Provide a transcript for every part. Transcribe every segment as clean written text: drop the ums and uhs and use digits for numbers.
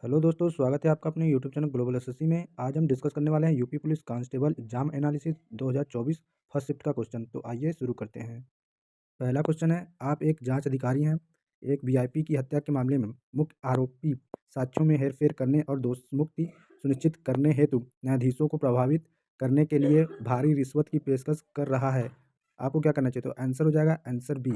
Hello दोस्तों, स्वागत है आपका अपने यूट्यूब चैनल ग्लोबल एसएससी में। आज हम डिस्कस करने वाले हैं UP police constable exam analysis 2024 first shift का क्वेश्चन। तो आइए शुरू करते हैं। पहला क्वेश्चन है, आप एक जांच अधिकारी हैं। एक वीआईपी की हत्या के मामले में मुख्य आरोपी साक्ष्यों में हेरफेर करने और दोषमुक्ति सुनिश्चित करने हेतु न्यायाधीशों को प्रभावित करने के लिए भारी रिश्वत की पेशकश कर रहा है। आपको क्या करना चाहिए? तो आंसर हो जाएगा आंसर बी।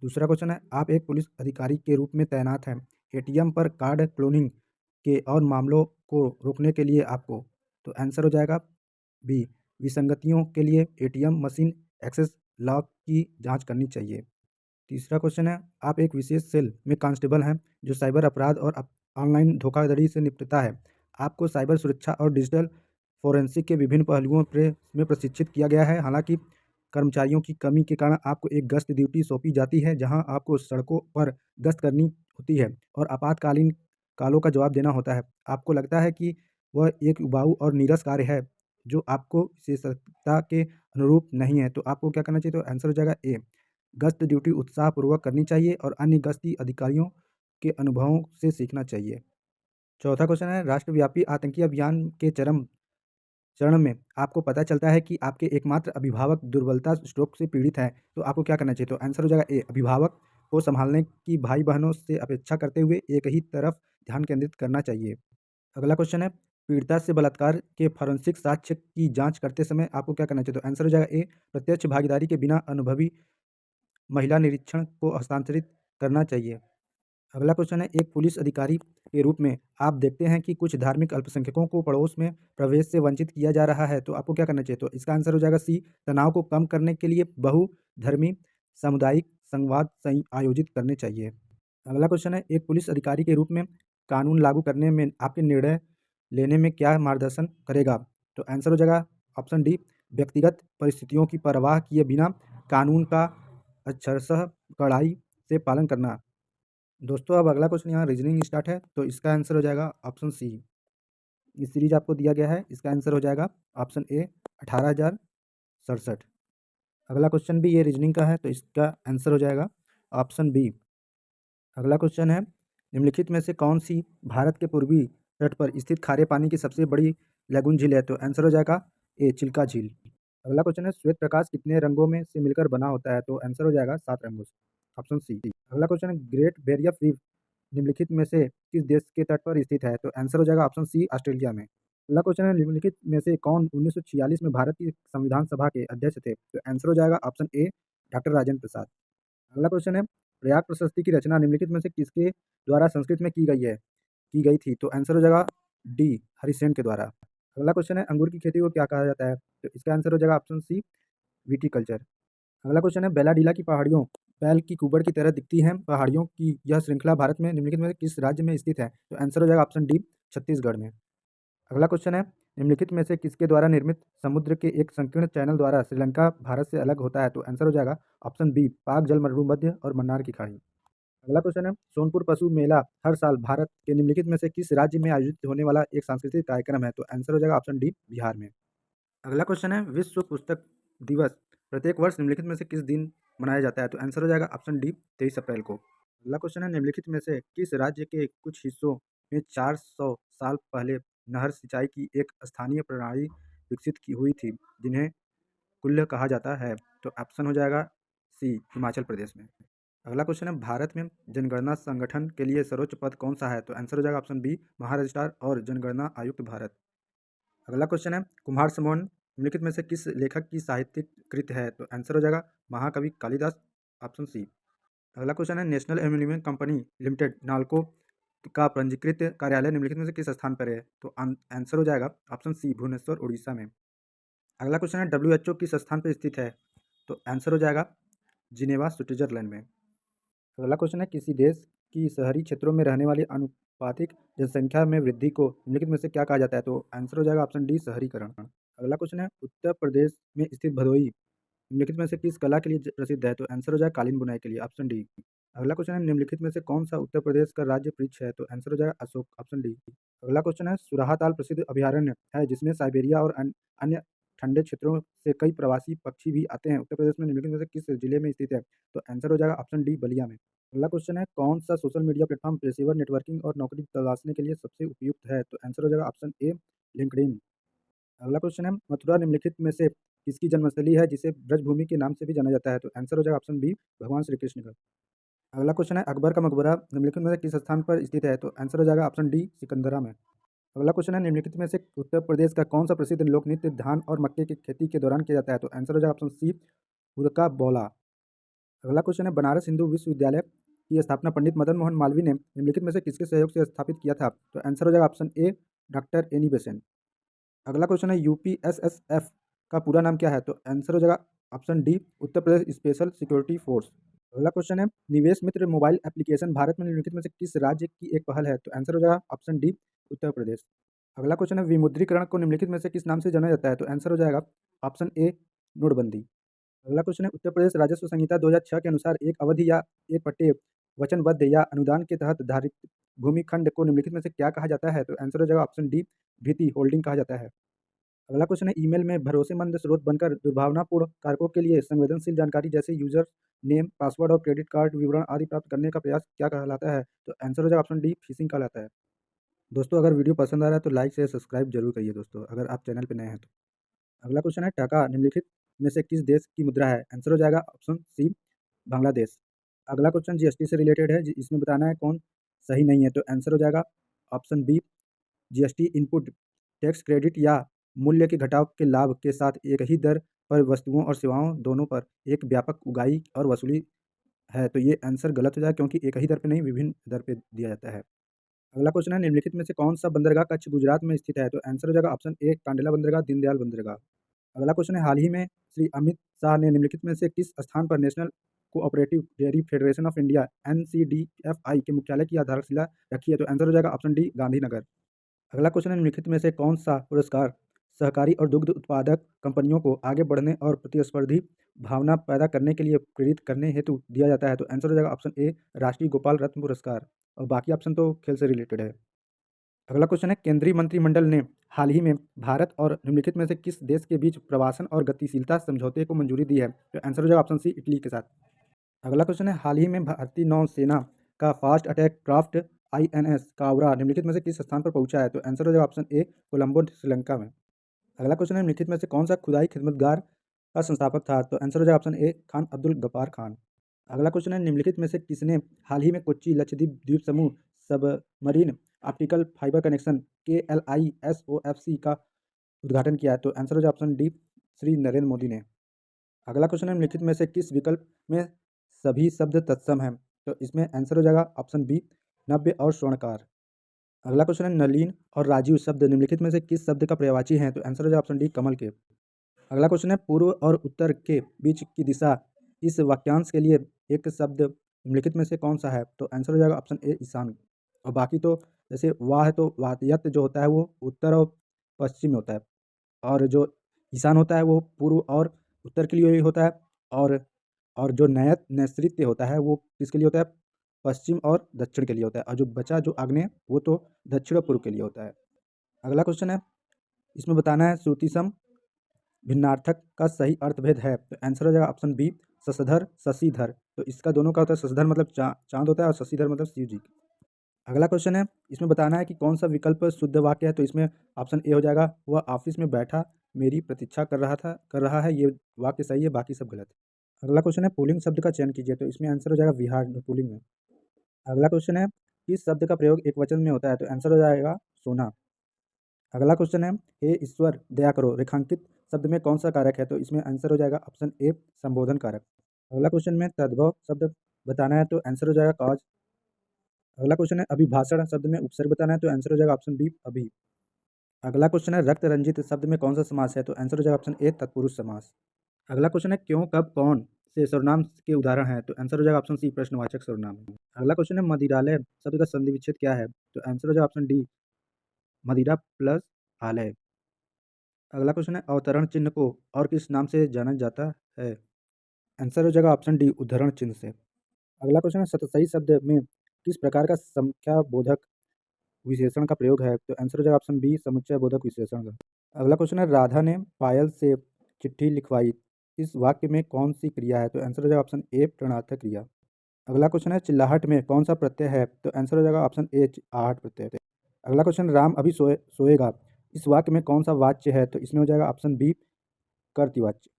दूसरा क्वेश्चन है, आप एक पुलिस अधिकारी के रूप में तैनात हैं। एटीएम पर कार्ड क्लोनिंग के और मामलों को रोकने के लिए आपको, तो आंसर हो जाएगा बी, विसंगतियों के लिए एटीएम मशीन एक्सेस लॉक की जांच करनी चाहिए। तीसरा क्वेश्चन है, आप एक विशेष सेल में कांस्टेबल हैं जो साइबर अपराध और ऑनलाइन धोखाधड़ी से निपटता है। आपको साइबर सुरक्षा और डिजिटल फोरेंसिक के विभिन्न पहलुओं में प्रशिक्षित किया गया है। हालांकि कर्मचारियों की कमी के कारण आपको एक गश्त ड्यूटी सौंपी जाती है, जहां आपको सड़कों पर गश्त करनी होती है और आपातकालीन कालों का जवाब देना होता है। आपको लगता है कि वह एक उबाऊ और नीरस कार्य है जो आपको विशेषज्ञता के अनुरूप नहीं है, तो आपको क्या करना चाहिए? तो आंसर हो जाएगा ए, गश्त ड्यूटी उत्साहपूर्वक करनी चाहिए और अन्य गश्ती अधिकारियों के अनुभवों से सीखना चाहिए। चौथा क्वेश्चन है, राष्ट्रव्यापी आतंकी अभियान के चरम चरण में आपको पता चलता है कि आपके एकमात्र अभिभावक दुर्बलता स्ट्रोक से पीड़ित हैं, तो आपको क्या करना चाहिए? तो आंसर हो जाएगा ए, अभिभावक को संभालने की भाई बहनों से अपेक्षा करते हुए एक ही तरफ ध्यान केंद्रित करना चाहिए। अगला क्वेश्चन है, पीड़िता से बलात्कार के फॉरेंसिक साक्ष्य की जांच करते समय आपको क्या करना चाहिए? तो आंसर हो जाएगा ए, प्रत्यक्ष भागीदारी के बिना अनुभवी महिला निरीक्षण को हस्तांतरित करना चाहिए। अगला क्वेश्चन है, एक पुलिस अधिकारी के रूप में आप देखते हैं कि कुछ धार्मिक अल्पसंख्यकों को पड़ोस में प्रवेश से वंचित किया जा रहा है, तो आपको क्या करना चाहिए? तो इसका आंसर हो जाएगा सी, तनाव को कम करने के लिए बहुधर्मी सामुदायिक संवाद आयोजित करने चाहिए। अगला क्वेश्चन है, एक पुलिस अधिकारी के रूप में कानून लागू करने में आपके निर्णय लेने में क्या मार्गदर्शन करेगा? तो आंसर हो जाएगा ऑप्शन डी, व्यक्तिगत परिस्थितियों की परवाह किए बिना कानून का अक्षरशः कड़ाई से पालन करना। दोस्तों, अब अगला क्वेश्चन यहाँ रीजनिंग स्टार्ट है, तो इसका आंसर हो जाएगा ऑप्शन सी। ये सीरीज आपको दिया गया है, इसका आंसर हो जाएगा ऑप्शन ए, 18,067। अगला क्वेश्चन भी ये रीजनिंग का है, तो इसका आंसर हो जाएगा ऑप्शन बी। अगला क्वेश्चन है, निम्नलिखित में से कौन सी भारत के पूर्वी तट पर स्थित खारे पानी की सबसे बड़ी लैगून झील है? तो आंसर हो जाएगा ए, चिल्का झील। अगला क्वेश्चन है, श्वेत प्रकाश कितने रंगों में से मिलकर बना होता है? तो आंसर हो जाएगा 7 रंगों से, ऑप्शन सी। अगला क्वेश्चन है, ग्रेट बैरियर रीफ निम्नलिखित में से किस देश के तट पर स्थित है? तो आंसर हो जाएगा ऑप्शन सी, ऑस्ट्रेलिया में। अगला क्वेश्चन है, निम्नलिखित में से कौन 1946 में भारत की संविधान सभा के अध्यक्ष थे? तो आंसर हो जाएगा option A, doctor Rajendra Prasad. अगला क्वेश्चन है, प्रयाग प्रशस्ति की रचना निम्नलिखित में से किसके द्वारा संस्कृत में की गई थी? तो आंसर हो जाएगा डी, हरिसेन के द्वारा। अगला क्वेश्चन है, अंगूर की खेती को क्या कहा जाता है? तो इसका आंसर हो जाएगा ऑप्शन सी, विटीकल्चर। अगला क्वेश्चन है, बेलाडीला की पहाड़ियों बैल की कुबड़ की तरह दिखती हैं। पहाड़ियों की यह श्रृंखला भारत में निम्नलिखित में से किस राज्य में स्थित है? तो आंसर हो जाएगा ऑप्शन डी, छत्तीसगढ़ में। अगला क्वेश्चन है, निम्नलिखित में से किसके द्वारा निर्मित समुद्र के एक संकीर्ण चैनल द्वारा श्रीलंका भारत से अलग होता है? तो आंसर हो जाएगा ऑप्शन बी, पाक जल मरुमध्य और मन्नार की खाड़ी। अगला क्वेश्चन है, सोनपुर पशु मेला हर साल भारत के निम्नलिखित में से किस राज्य में आयोजित होने वाला एक सांस्कृतिक कार्यक्रम है? तो आंसर हो जाएगा ऑप्शन डी, बिहार में। अगला क्वेश्चन है, विश्व पुस्तक दिवस प्रत्येक वर्ष निम्नलिखित में से किस दिन मनाया जाता है? तो आंसर हो जाएगा ऑप्शन डी, 23 अप्रैल को। अगला क्वेश्चन है, निम्नलिखित में से किस राज्य के कुछ हिस्सों में 400 साल पहले नहर सिंचाई की एक स्थानीय प्रणाली विकसित की हुई थी, जिन्हें कुल्ल कहा जाता है? तो ऑप्शन हो जाएगा सी, हिमाचल प्रदेश में। अगला क्वेश्चन है, भारत में जनगणना संगठन के लिए सर्वोच्च पद कौन सा है? तो आंसर हो जाएगा ऑप्शन बी, महारजिस्ट्रार और जनगणना आयुक्त भारत। अगला क्वेश्चन है, कुम्हार समोन निम्नलिखित में से किस लेखक की साहित्यिक कृत है? तो आंसर हो जाएगा महाकवि कालिदास, ऑप्शन सी। अगला क्वेश्चन है, national aluminium company limited NALCO का पंजीकृत कार्यालय निम्नलिखित में से किस स्थान पर है? तो आंसर हो जाएगा ऑप्शन सी, भुवनेश्वर उड़ीसा में। अगला क्वेश्चन है, WHO किस स्थान पर स्थित है? तो आंसर हो जाएगा जिनेवा, स्विट्जरलैंड में। अगला क्वेश्चन है, किसी देश की शहरी क्षेत्रों में रहने वाली अनुपातिक जनसंख्या में वृद्धि को निम्नलिखित में से क्या कहा जाता है? तो आंसर हो जाएगा ऑप्शन डी, शहरीकरण। अगला क्वेश्चन है, उत्तर प्रदेश में स्थित भदोई निम्नलिखित में से किस कला के लिए प्रसिद्ध है? तो आंसर हो जाएगा कालीन बुनाई के लिए, ऑप्शन डी। अगला क्वेश्चन है, निम्नलिखित में से कौन सा उत्तर प्रदेश का राज्य वृक्ष है? तो आंसर हो जाएगा अशोक, ऑप्शन डी। अगला क्वेश्चन है, सुराहा ताल प्रसिद्ध अभयारण्य है जिसमें साइबेरिया और अन्य ठंडे क्षेत्रों से कई प्रवासी पक्षी भी आते हैं। उत्तर प्रदेश में निम्नलिखित में से किस जिले में स्थित है? तो आंसर हो जाएगा ऑप्शन डी बलिया में। अगला क्वेश्चन है कौन सा सोशल मीडिया प्लेटफॉर्म पेशेवर नेटवर्किंग और नौकरी तलाशने के लिए सबसे उपयुक्त है? तो आंसर हो जाएगा ऑप्शन ए लिंक्डइन। अगला क्वेश्चन है मथुरा निम्नलिखित में से किसकी जन्मस्थली है जिसे ब्रजभूमि के नाम से भी जाना जाता है? तो आंसर हो जाएगा ऑप्शन बी भगवान श्री कृष्ण का। अगला क्वेश्चन है अकबर का मकबरा निम्नलिखित में से किस स्थान पर स्थित है? तो आंसर हो जाएगा ऑप्शन डी सिकंदरा में। अगला क्वेश्चन है निम्नलिखित में से उत्तर प्रदेश का कौन सा प्रसिद्ध लोक नृत्य धान और मक्के की खेती के दौरान किया जाता है? तो आंसर हो जाएगा ऑप्शन सी हुरका बौला। अगला क्वेश्चन है बनारस हिंदू विश्वविद्यालय की स्थापना पंडित मदन मोहन मालवीय ने निम्नलिखित में से किसके सहयोग से स्थापित किया था? तो आंसर हो जाएगा option A doctor Annie Besant. अगला क्वेश्चन है यूपीएसएसएफ का पूरा नाम क्या है? तो आंसर हो जाएगा option D Uttar Pradesh special security force. अगला क्वेश्चन है निवेश मित्र मोबाइल एप्लीकेशन भारत में निम्नलिखित में से किस राज्य की एक पहल है? तो आंसर हो जाएगा ऑप्शन डी उत्तर प्रदेश। अगला क्वेश्चन है विमुद्रीकरण को निम्नलिखित में से किस नाम से जाना जाता है? तो आंसर हो जाएगा ऑप्शन ए नोटबंदी। अगला क्वेश्चन है उत्तर प्रदेश राजस्व संहिता 2006 के अनुसार एक अवधि या एक पट्टे वचनबद्ध या अनुदान के तहत धारित भूमि खंड को निम्नलिखित में से क्या कहा जाता है? तो आंसर हो जाएगा ऑप्शन डी भीति होल्डिंग कहा जाता है। अगला क्वेश्चन है ईमेल में भरोसेमंद स्रोत बनकर दुर्भावनापूर्ण कारकों के लिए संवेदनशील जानकारी जैसे यूजर नेम पासवर्ड और क्रेडिट कार्ड विवरण आदि प्राप्त करने का प्रयास क्या कहलाता है? तो आंसर हो जाएगा ऑप्शन डी फिशिंग कहलाता है। दोस्तों अगर वीडियो पसंद आ रहा है तो लाइक शेयर सब्सक्राइब जरूर करिए दोस्तों अगर आप चैनल पर नए हैं तो। अगला क्वेश्चन है टाका निम्नलिखित में से किस देश की मुद्रा है? आंसर हो जाएगा ऑप्शन सी बांग्लादेश। अगला क्वेश्चन जीएसटी से रिलेटेड है इसमें बताना है कौन सही नहीं है? तो आंसर हो जाएगा option B GST input tax credit या मूल्य के घटाव के लाभ के साथ एक ही दर पर वस्तुओं और सेवाओं दोनों पर एक व्यापक उगाही और वसूली है। तो ये आंसर गलत हो जाएगा क्योंकि एक ही दर पे नहीं विभिन्न दर पे दिया जाता है। अगला क्वेश्चन है निम्नलिखित में से कौन सा बंदरगाह कच्छ गुजरात में स्थित है? तो आंसर हो जाएगा ऑप्शन ए कांडला बंदरगाह दीनदयाल बंदरगाह। अगला क्वेश्चन है हाल ही में श्री अमित शाह ने निम्नलिखित में से किस स्थान पर national cooperative dairy federation of India NCDFI के मुख्यालय की आधारशिला रखी है? तो आंसर हो जाएगा ऑप्शन डी गांधीनगर। अगला क्वेश्चन है निम्नलिखित में से कौन सा पुरस्कार सहकारी और दुग्ध उत्पादक कंपनियों को आगे बढ़ने और प्रतिस्पर्धी भावना पैदा करने के लिए प्रेरित करने हेतु दिया जाता है? तो आंसर हो जाएगा ऑप्शन ए राष्ट्रीय गोपाल रत्न पुरस्कार। और बाकी ऑप्शन तो खेल से रिलेटेड है। अगला क्वेश्चन है केंद्रीय मंत्रिमंडल ने हाल ही में भारत और निम्नलिखित में से किस देश के बीच प्रवासन और गतिशीलता समझौते को मंजूरी दी है? तो आंसर हो जाएगा ऑप्शन सी इटली के साथ। अगला क्वेश्चन है हाल ही में भारतीय नौसेना का फास्ट अटैक क्राफ्ट INS कावरा निम्नलिखित में से किस स्थान पर पहुंचा है? तो आंसर हो जाएगा ऑप्शन ए कोलंबो श्रीलंका में। अगला क्वेश्चन है निम्नलिखित में से कौन सा खुदाई खिदमतगार का संस्थापक था? तो आंसर हो जाएगा ऑप्शन ए खान अब्दुल गफ्फार खान। अगला क्वेश्चन है निम्नलिखित में से किसने हाल ही में कोच्चि लक्षद्वीप द्वीप समूह submarine optical fibre connection KLISOFC का उद्घाटन किया है? तो आंसर हो जाएगा ऑप्शन डी श्री नरेंद्र मोदी ने। अगला क्वेश्चन है निम्नलिखित में से किस विकल्प में सभी शब्द तत्सम हैं? तो इसमें आंसर हो जाएगा ऑप्शन बी नव्य और स्वर्णकार। अगला क्वेश्चन है नलिन और राजीव शब्द निम्नलिखित में से किस शब्द का पर्यायवाची है? तो आंसर हो जाएगा ऑप्शन डी कमल के। अगला क्वेश्चन है पूर्व और उत्तर के बीच की दिशा इस वाक्यांश के लिए एक शब्द निम्नलिखित में से कौन सा है? तो आंसर हो जाएगा ऑप्शन ए ईशान। और बाकी तो जैसे वाह है तो वाहयत जो होता है वो उत्तर और पश्चिम में होता है और जो ईशान होता है वो पूर्व और उत्तर के लिए ही होता है और जो नैऋत्य होता है वो किसके लिए होता है? पश्चिम और दक्षिण के लिए होता है और जो बचा जो आग्नेय वो तो दक्षिण और पूर्व के लिए होता है। अगला क्वेश्चन है इसमें बताना है श्रुतिसम भिन्नार्थक का सही अर्थभेद है? तो आंसर हो जाएगा ऑप्शन बी शशधर शशिधर। तो इसका दोनों का होता है शशधर मतलब चांद होता है और शशिधर मतलब शिव जी। अगला क्वेश्चन है इसमें बताना है कि कौन सा विकल्प शुद्ध वाक्य है? तो इसमें ऑप्शन ए हो जाएगा वह ऑफिस में बैठा मेरी प्रतीक्षा कर रहा है ये वाक्य सही है बाकी सब गलत है। अगला क्वेश्चन है पुल्लिंग शब्द का चयन कीजिए? तो इसमें आंसर हो जाएगा विहार पुल्लिंग में। अगला क्वेश्चन है किस शब्द का प्रयोग एक वचन में होता है? तो आंसर हो जाएगा सोना। अगला क्वेश्चन है हे ईश्वर दया करो रेखांकित शब्द में कौन सा कारक है? तो इसमें आंसर हो जाएगा ऑप्शन ए संबोधन कारक। अगला क्वेश्चन में तद्भव शब्द बताना है तो आंसर हो जाएगा कॉज। अगला क्वेश्चन है अभिभाषण शब्द में उपसर्ग बताना है तो आंसर हो जाएगा ऑप्शन बी अभी। अगला क्वेश्चन है रक्त रंजित शब्द में कौन सा समास है? तो आंसर हो जाएगा ऑप्शन ए तत्पुरुष समास। अगला क्वेश्चन है क्यों कब कौन से सर्वनाम के उदाहरण है? तो आंसर हो जाएगा ऑप्शन सी प्रश्नवाचक सर्वनाम। अगला क्वेश्चन है मदिरालय शब्द का संधि विच्छेद क्या है? तो आंसर हो जाएगा ऑप्शन डी मदिरा प्लस आलय। अगला क्वेश्चन है अवतरण चिन्ह को और किस नाम से जाना जाता है? आंसर हो जाएगा ऑप्शन डी उद्धरण चिन्ह से। अगला क्वेश्चन है सतसई शब्द में किस प्रकार का संख्या बोधक विशेषण का प्रयोग है? तो आंसर हो जाएगा ऑप्शन बी समुच्चय बोधक विशेषण का। अगला क्वेश्चन है, राधा ने पायल से चिट्ठी लिखवाई, इस वाक्य में कौन सी क्रिया है? तो आंसर हो जाएगा ऑप्शन ए प्रणर्थक क्रिया। अगला क्वेश्चन है, चिल्लाहट में कौन सा प्रत्यय है? तो आंसर हो जाएगा ऑप्शन ए आहट प्रत्यय। अगला क्वेश्चन, राम अभी सोएगा, इस वाक्य में कौन सा वाच्य है? तो इसमें हो जाएगा ऑप्शन बी कर्तृवाच्य।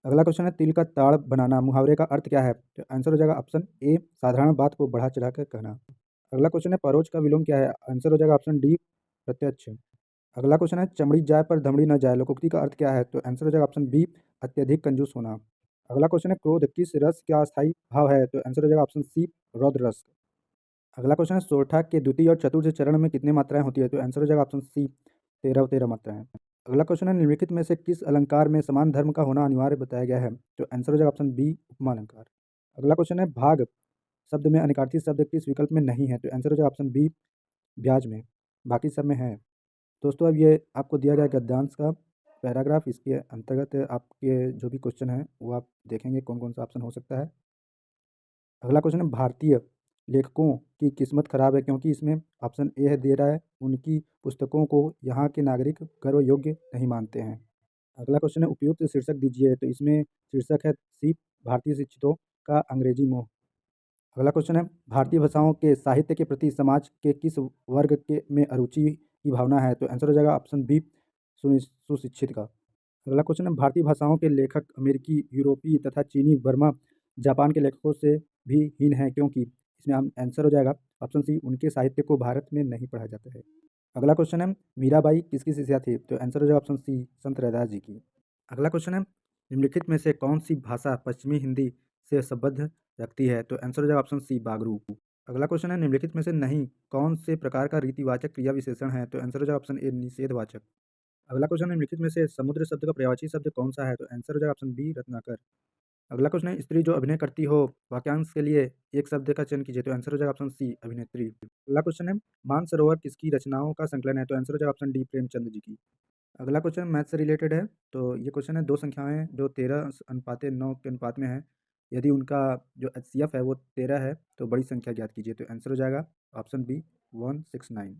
अगला क्वेश्चन है, तिल का ताड़ बनाना मुहावरे का अर्थ क्या है? तो आंसर हो जाएगा ऑप्शन ए साधारण बात को बढ़ा चढ़ा कर कहना। अगला क्वेश्चन है, परोज का विलोम क्या है? आंसर हो जाएगा ऑप्शन डी प्रत्यक्ष। अगला क्वेश्चन है, चमड़ी जाए पर धमड़ी न जाए, लोकोक्ति का अर्थ क्या है? तो आंसर हो जाएगा ऑप्शन बी अत्यधिक कंजूस होना। अगला क्वेश्चन है, क्रोध किस रस का अस्थायी भाव है? तो आंसर हो जाएगा ऑप्शन सी रौद्र रस। अगला क्वेश्चन है, सोरठा के द्वितीय और चतुर्थ चरण में कितनी मात्राएं होती है? तो आंसर हो जाएगा ऑप्शन सी 13 मात्राएं। अगला क्वेश्चन है, निम्नलिखित में से किस अलंकार में समान धर्म का होना अनिवार्य बताया गया है? तो आंसर हो जाएगा ऑप्शन बी उपमा अलंकार। अगला क्वेश्चन है, भाग शब्द में अनिकार्थी शब्द किस विकल्प में नहीं है? तो आंसर हो जाएगा ऑप्शन बी ब्याज में, बाकी सब में है। दोस्तों, अब ये आपको दिया गया गद्यांश का पैराग्राफ, इसके अंतर्गत आपके जो भी क्वेश्चन हैं वो आप देखेंगे कौन कौन सा ऑप्शन हो सकता है। अगला क्वेश्चन है, भारतीय लेखकों की किस्मत खराब है क्योंकि इसमें ऑप्शन ए है दे रहा है उनकी पुस्तकों को यहाँ के नागरिक गर्व योग्य नहीं मानते हैं। अगला क्वेश्चन है, उपयुक्त शीर्षक दीजिए। तो इसमें शीर्षक है सी भारतीय शिक्षितों का अंग्रेजी मोह। अगला क्वेश्चन है, भारतीय भाषाओं के साहित्य के प्रति समाज के किस वर्ग के में अरुचि की भावना है? तो आंसर हो जाएगा ऑप्शन बी सुशिक्षित का। अगला क्वेश्चन है, भारतीय भाषाओं के लेखक अमेरिकी, यूरोपीय तथा चीनी, बर्मा, जापान के लेखकों से भी हीन है क्योंकि इसमें आंसर हो जाएगा ऑप्शन सी उनके साहित्य को भारत में नहीं पढ़ा जाता है। अगला क्वेश्चन है, मीराबाई किसकी शिष्या थी? तो आंसर हो जाएगा ऑप्शन सी संत रैदास जी की। अगला क्वेश्चन है, निम्नलिखित में से कौन सी भाषा पश्चिमी हिंदी से संबद्ध रखती है? तो आंसर हो जाएगा ऑप्शन सी बागरू। अगला क्वेश्चन है, निम्नलिखित में से नहीं कौन से प्रकार का रीतिवाचक क्रिया विशेषण है? तो आंसर हो जाएगा ऑप्शन ए निषेधवाचक। अगला क्वेश्चन है, निम्नलिखित में से समुद्र शब्द का पर्यायवाची शब्द कौन सा है? तो आंसर हो जाएगा ऑप्शन बी रत्नाकर। अगला क्वेश्चन है, स्त्री जो अभिनय करती हो, वाक्यांश के लिए एक शब्द का चयन कीजिए। तो आंसर हो जाएगा ऑप्शन सी अभिनेत्री। अगला क्वेश्चन है, मानसरोवर किसकी रचनाओं का संकलन है? तो आंसर हो जाएगा ऑप्शन डी प्रेमचंद जी की। अगला क्वेश्चन मैथ से रिलेटेड है। तो ये क्वेश्चन है, दो संख्याएं जो 13:9 के अनुपात में है, यदि उनका जो एचसीएफ है वो 13 है तो बड़ी संख्या ज्ञात कीजिए। तो आंसर हो जाएगा ऑप्शन बी 169।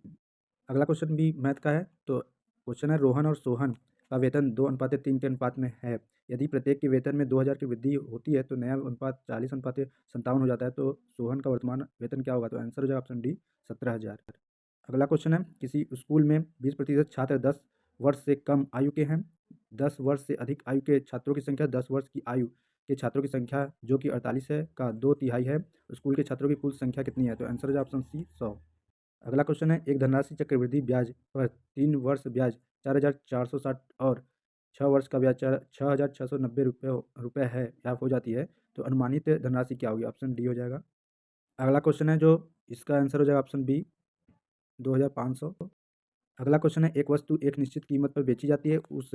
अगला क्वेश्चन भी मैथ का है। तो क्वेश्चन है, रोहन और सोहन का वेतन 2:3 के अनुपात में है, यदि प्रत्येक के वेतन में 2000 की वृद्धि होती है तो नया अनुपात 40:57 हो जाता है, तो सोहन का वर्तमान वेतन क्या होगा? तो आंसर हो जाएगा ऑप्शन डी 17,000। अगला क्वेश्चन है, किसी स्कूल में 20% छात्र 10 वर्ष से कम आयु के हैं, 10 वर्ष से अधिक आयु के छात्रों की संख्या 10 वर्ष की आयु के छात्रों की संख्या जो कि 48 है का 2/3 है, स्कूल के छात्रों की कुल संख्या कितनी है? तो आंसर हो जाएगा ऑप्शन सी 100। अगला क्वेश्चन है, एक धनराशि चक्रवृद्धि ब्याज पर 3 वर्ष ब्याज 4,460 और 6 वर्ष का ब्याज 6,690 रुपये है या हो जाती है, तो अनुमानित धनराशि क्या होगी? ऑप्शन डी हो जाएगा। अगला क्वेश्चन है, जो इसका आंसर हो जाएगा ऑप्शन बी 2,500। अगला क्वेश्चन है, एक वस्तु एक निश्चित कीमत पर बेची जाती है, उस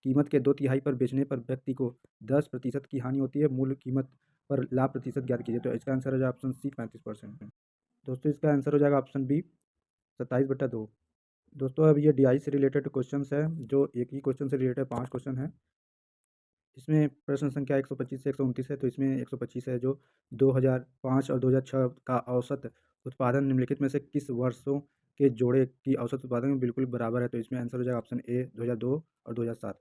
कीमत के 2/3 पर बेचने पर व्यक्ति को 10% की हानि होती है, मूल कीमत पर लाभ प्रतिशत ज्ञात कीजिए। तो इसका आंसर हो जाएगा ऑप्शन सी 35%। दोस्तों, इसका आंसर हो जाएगा ऑप्शन बी 27/2। दोस्तों, अब ये डीआई से रिलेटेड क्वेश्चंस है, जो एक ही क्वेश्चन से रिलेटेड 5 क्वेश्चन हैं। इसमें प्रश्न संख्या 125 से 129 है। तो इसमें 125 है, जो 2005 और 2006 का औसत उत्पादन निम्नलिखित में से किस वर्षों के जोड़े की औसत उत्पादन में बिल्कुल बराबर है? तो इसमें आंसर हो जाएगा ऑप्शन ए 2002 और 2007।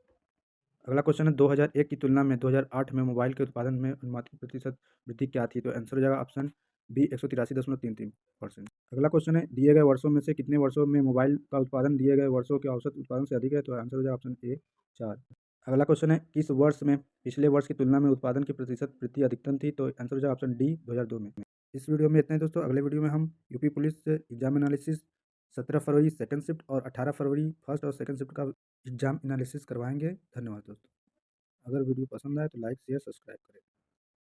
अगला क्वेश्चन है, 2001 की तुलना में 2008 में मोबाइल के उत्पादन में अनुमानित प्रतिशत वृद्धि क्या थी? तो आंसर हो जाएगा ऑप्शन बी 183.33%। अगला क्वेश्चन है, दिए गए वर्षों में से कितने वर्षों में मोबाइल का उत्पादन दिए गए वर्षों के औसत उत्पादन से अधिक है? तो आंसर हो जाएगा ऑप्शन ए 4। अगला क्वेश्चन है, किस वर्ष में पिछले वर्ष की तुलना में उत्पादन की प्रतिशत वृद्धि अधिकतम थी? तो आंसर हो जाएगा ऑप्शन डी 2002 में। इस वीडियो में इतना ही दोस्तों। अगले वीडियो में हम यूपी पुलिस एग्जाम एनालिसिस 17 फरवरी सेकंड शिफ्ट और 18 फरवरी फर्स्ट और सेकंड शिफ्ट का एग्जाम एनालिसिस करवाएंगे। धन्यवाद दोस्तों। अगर वीडियो पसंद आए तो लाइक शेयर सब्सक्राइब करें।